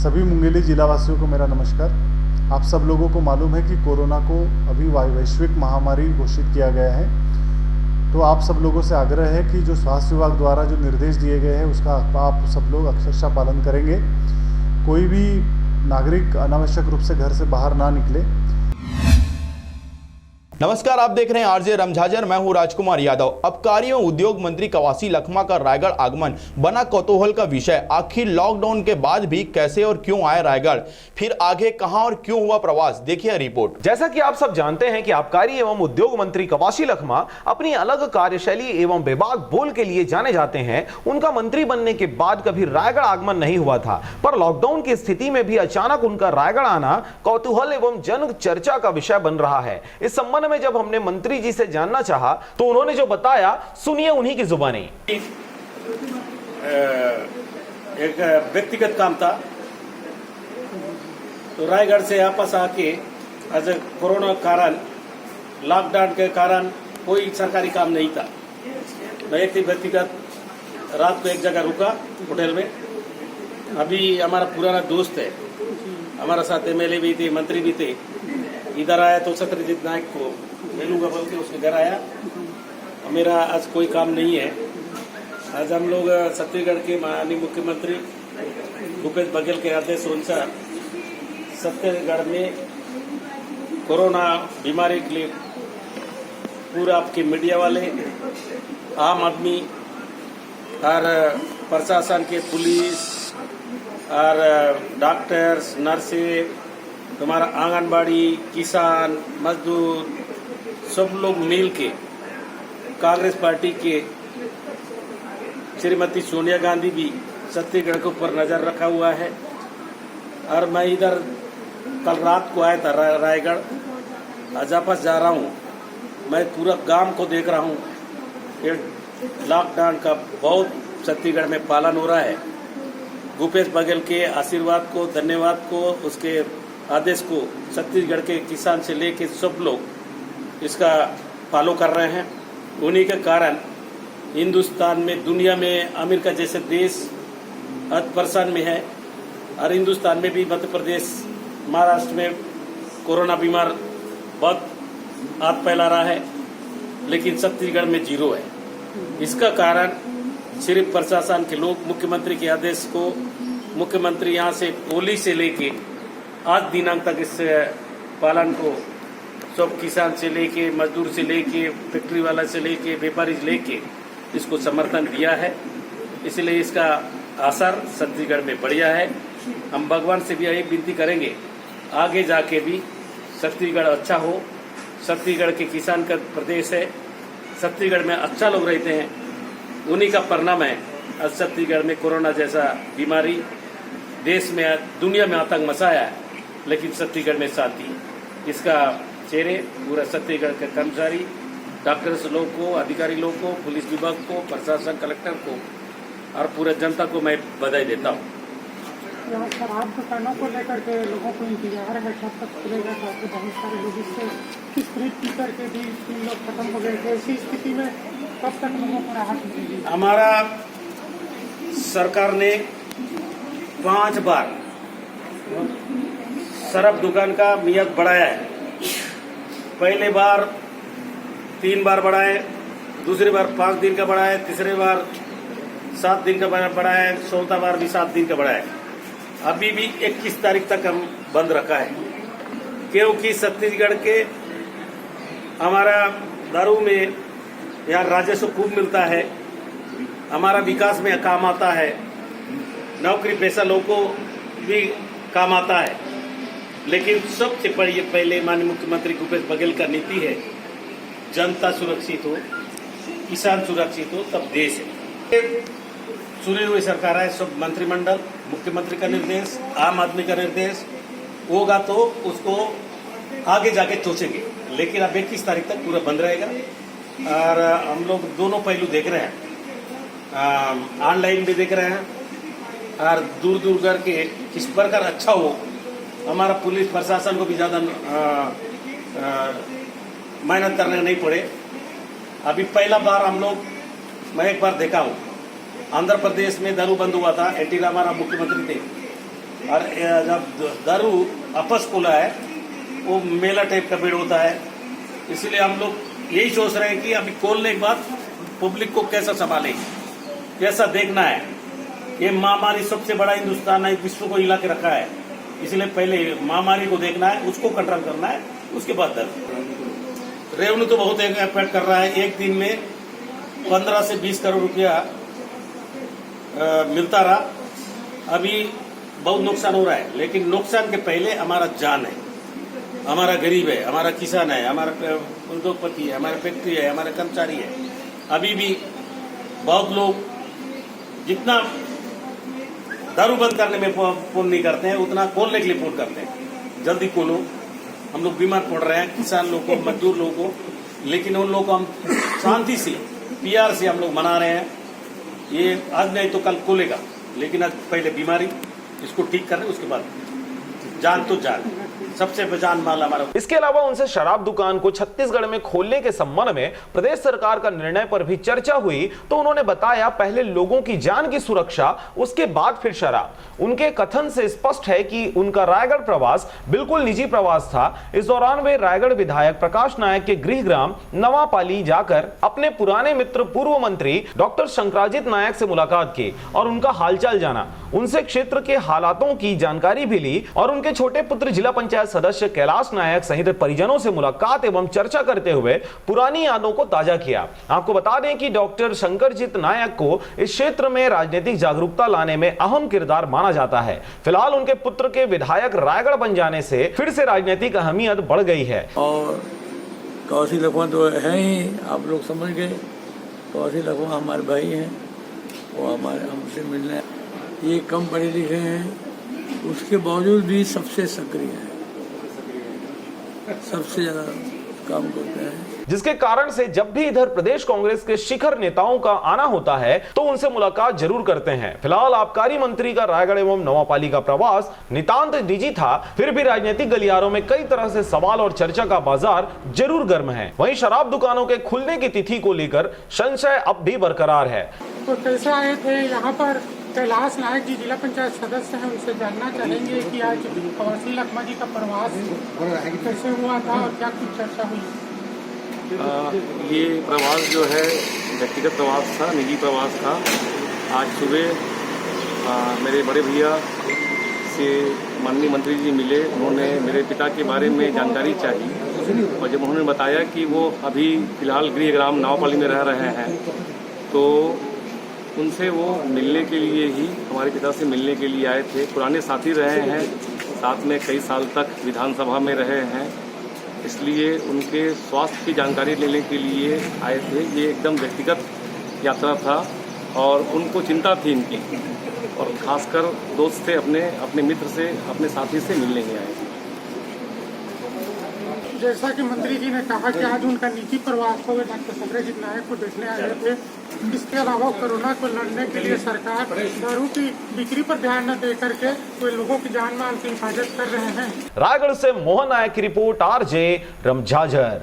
सभी मुंगेली जिलावासियों को मेरा नमस्कार। आप सब लोगों को मालूम है कि कोरोना को अभी वैश्विक महामारी घोषित किया गया है। तो आप सब लोगों से आग्रह है कि जो स्वास्थ्य विभाग द्वारा जो निर्देश दिए गए हैं उसका आप सब लोग अक्षरशः पालन करेंगे। कोई भी नागरिक अनावश्यक रूप से घर से बाहर ना निकले। नमस्कार, आप देख रहे हैं आरजे रमझाजर। मैं हूं राजकुमार यादव। आबकारी एवं उद्योग मंत्री कवासी लखमा का रायगढ़ आगमन बना कौतूहल का विषय। आखिर लॉकडाउन के बाद भी कैसे और क्यों आए रायगढ़, फिर आगे कहां और क्यों हुआ प्रवास, देखिए रिपोर्ट। जैसा कि आप सब जानते हैं कि आबकारी एवं उद्योग मंत्री कवासी लखमा अपनी अलग कार्यशैली एवं बेबाक बोल के लिए जाने जाते हैं। उनका मंत्री बनने के बाद कभी रायगढ़ आगमन नहीं हुआ था, पर लॉकडाउन की स्थिति में भी अचानक उनका रायगढ़ आना कौतूहल एवं जन चर्चा का विषय बन रहा है। इस संबंध में जब हमने मंत्री जी से जानना चाहा तो उन्होंने जो बताया, सुनिए उन्हीं की जुबानी। एक व्यक्तिगत काम था, तो रायगढ़ से वापस आके आज कोरोना कारण, लॉकडाउन के कारण कोई सरकारी काम नहीं था। मैं एक व्यक्तिगत रात को एक जगह रुका होटल में। अभी हमारा पुराना दोस्त है, हमारा साथ एमएलए भी थे, मंत्री भी थे। इधर आया तो सत्यजीत नायक को मिलूंगा बोल के उसके घर आया। मेरा आज कोई काम नहीं है। आज हम लोग छत्तीसगढ़ के माननीय मुख्यमंत्री भूपेश बघेल के आदेश अनुसार छत्तीसगढ़ में कोरोना बीमारी के लिए पूरा आपके मीडिया वाले, आम आदमी और प्रशासन के पुलिस और डॉक्टर्स, नर्सें, तुम्हारा आंगनबाड़ी, किसान, मजदूर सब लोग मिल के कांग्रेस पार्टी के श्रीमती सोनिया गांधी भी छत्तीसगढ़ के ऊपर नजर रखा हुआ है। और मैं इधर कल रात को आया था रायगढ़, आज वापस जा रहा हूँ। मैं पूरा गांव को देख रहा हूँ। ये लॉकडाउन का बहुत छत्तीसगढ़ में पालन हो रहा है। भूपेश बघेल के आशीर्वाद को, धन्यवाद को, उसके आदेश को छत्तीसगढ़ के किसान से लेके सब लोग इसका फॉलो कर रहे हैं। उन्हीं के कारण हिंदुस्तान में, दुनिया में अमेरिका जैसे देश परेशान में है। और हिंदुस्तान में भी मध्य प्रदेश, महाराष्ट्र में कोरोना बीमार बहुत हाथ फैला रहा है, लेकिन छत्तीसगढ़ में जीरो है। इसका कारण सिर्फ प्रशासन के लोग मुख्यमंत्री के आदेश को, मुख्यमंत्री यहाँ से पुलिस से लेके आज दिनांक तक इस पालन को सब किसान से लेके, मजदूर से लेके, फैक्ट्री वाला से लेके, व्यापारी से लेके इसको समर्थन दिया है। इसलिए इसका असर छत्तीसगढ़ में बढ़िया है। हम भगवान से भी यही विनती करेंगे, आगे जाके भी छत्तीसगढ़ अच्छा हो। छत्तीसगढ़ के किसान का प्रदेश है, छत्तीसगढ़ में अच्छा लोग रहते हैं, उन्हीं का परिणाम है आज छत्तीसगढ़ में कोरोना जैसा बीमारी देश में, दुनिया में आतंक मचाया है, लेकिन छत्तीसगढ़ में शांति। इसका चेहरे पूरा छत्तीसगढ़ के कर्मचारी, डॉक्टर्स लोग को, अधिकारी लोग को, पुलिस विभाग को, प्रशासन, कलेक्टर को और पूरे जनता को मैं बधाई देता हूँ। शराब दुकानों को लेकर के लोगों को इंतजार है कब तक खुलेगा, ताकि बहुत सारे लोग इससे खरीद पी करके भी लोग खत्म हो गए थे। ऐसी स्थिति में कब तक लोगों को राहत मिलेगी? हमारा सरकार ने 5 बार शराब दुकान का मियाद बढ़ाया है। पहले बार 3 बार बढ़ाए, दूसरी बार 5 दिन का बढ़ाए, तीसरी बार 7 दिन का बढ़ाए, चौथा बार भी 7 दिन का बढ़ाए। अभी भी 21 तारीख तक हम बंद रखा है, क्योंकि छत्तीसगढ़ के हमारा दारू में यहाँ राजस्व खूब मिलता है, हमारा विकास में काम आता है, नौकरी पेशा लोगों को भी काम आता है। लेकिन सबसे पहले माननीय मुख्यमंत्री भूपेश बघेल का नीति है, जनता सुरक्षित हो, किसान सुरक्षित हो, तब देश है। चुनी हुई सरकार है, सब मंत्रिमंडल, मुख्यमंत्री का निर्देश, आम आदमी का निर्देश होगा तो उसको आगे जाके सोचेंगे। लेकिन अब 21 तारीख तक पूरा बंद रहेगा। और हम लोग दोनों पहलू देख रहे हैं, ऑनलाइन भी देख रहे हैं और दूर दूर करके किस प्रकार अच्छा हो, हमारा पुलिस प्रशासन को भी ज़्यादा मेहनत करने नहीं पड़े। अभी पहला बार हम लोग, मैं एक बार देखा हूँ, आंध्र प्रदेश में दारू बंद हुआ था, एनटी रामाराव मुख्यमंत्री थे, और जब दारू आपस खुला है वो मेला टाइप का भीड़ होता है। इसलिए हम लोग यही सोच रहे हैं कि अभी खोलने के बाद पब्लिक को कैसा संभालेंगे, कैसा देखना है। ये महामारी सबसे बड़ा हिंदुस्तान है, विश्व को हिला के रखा है। इसलिए पहले महामारी को देखना है, उसको कंट्रोल करना है, उसके बाद दर। रेवेन्यू तो बहुत इफेक्ट कर रहा है। एक दिन में 15 से 20 करोड़ रुपया मिलता रहा। अभी बहुत नुकसान हो रहा है, लेकिन नुकसान के पहले हमारा जान है, हमारा गरीब है, हमारा किसान है, हमारा उद्योगपति है, हमारा फैक्ट्री है, हमारे कर्मचारी है। अभी भी बहुत लोग जितना दारू बंद करने में फोन नहीं करते हैं, उतना खोलने के लिए फोन करते हैं। जल्दी खोलो, हम लोग बीमार पड़ रहे हैं, किसान लोग को, मजदूर लोगों को। लेकिन उन लोगों को हम शांति से प्यार से हम लोग मना रहे हैं। ये आज नहीं तो कल खोलेगा, लेकिन आज पहले बीमारी इसको ठीक कर रहे, उसके बाद जान तो जान, सबसे बेजान माल हमारा। इसके अलावा उनसे शराब दुकान को छत्तीसगढ़ में खोलने के संबंध में प्रदेश सरकार का निर्णय पर भी चर्चा हुई, तो उन्होंने बताया पहले लोगों की जान की सुरक्षा, उसके बाद फिर शराब। उनके कथन से स्पष्ट है कि उनका रायगढ़ प्रवास बिल्कुल निजी प्रवास था। इस दौरान वे रायगढ़ विधायक प्रकाश नायक के गृह ग्राम नवापाली जाकर अपने पुराने मित्र पूर्व मंत्री डॉक्टर शंकराजीत नायक से मुलाकात की और उनका हालचाल जाना, उनसे क्षेत्र के हालातों की जानकारी भी ली और उनके छोटे पुत्र जिला पंचायत सदस्य कैलाश नायक सहित परिजनों से मुलाकात एवं चर्चा करते हुए पुरानी यादों को ताजा किया। आपको बता दें कि डॉक्टर शंकरजीत नायक को इस क्षेत्र में राजनीतिक जागरूकता लाने में अहम किरदार माना जाता है। फिलहाल उनके पुत्र के विधायक रायगढ़ बन जाने से फिर से राजनीतिक अहमियत बढ़ गई है। और कवासी लखमा तो है ही, आप लोग समझ गए। कवासी लखमा हमारे भाई हैं, वो हमारे हमसे मिलने, ये कम पढ़े लिखे हैं, उसके बावजूद भी सबसे सक्रिय है, सबसे ज्यादा काम करते हैं। जिसके कारण से जब भी इधर प्रदेश कांग्रेस के शिखर नेताओं का आना होता है तो उनसे मुलाकात जरूर करते हैं। फिलहाल आबकारी मंत्री का रायगढ़ एवं नवापाली का प्रवास नितांत निजी था, फिर भी राजनीतिक गलियारों में कई तरह से सवाल और चर्चा का बाजार जरूर गर्म है। वहीं शराब दुकानों के खुलने की तिथि को लेकर संशय अब भी बरकरार है। तो कैसे आए थे यहाँ पर? कैलाश नायक जी जिला पंचायत सदस्य हैं, उनसे जानना चाहेंगे कि आज कवासी लखमा जी का प्रवास कैसे हुआ था और क्या कुछ चर्चा हुई? ये प्रवास जो है व्यक्तिगत प्रवास था, निजी प्रवास था। आज सुबह मेरे बड़े भैया से माननीय मंत्री जी मिले, उन्होंने मेरे पिता के बारे में जानकारी चाहिए और जब उन्होंने बताया कि वो अभी फिलहाल गृह ग्राम नवापाली में रह रहे हैं, तो उनसे वो मिलने के लिए ही, हमारे पिता से मिलने के लिए आए थे। पुराने साथी रहे हैं, साथ में कई साल तक विधानसभा में रहे हैं, इसलिए उनके स्वास्थ्य की जानकारी लेने के लिए आए थे। ये एकदम व्यक्तिगत यात्रा था और उनको चिंता थी इनकी, और खासकर दोस्त से, अपने मित्र से, अपने साथी से मिलने ही आए थे। जैसा कि मंत्री जी ने कहा कि आज उनका निजी प्रवास को डॉक्टर शंकरजीत नायक को देखने आए थे। इसके अलावा कोरोना को लड़ने के लिए सरकार दारू की बिक्री पर ध्यान न दे करके कोई लोगों की जान माल की हिफाजत कर रहे हैं। रायगढ़ से मोहन नायक की रिपोर्ट, आरजे रमझाझर।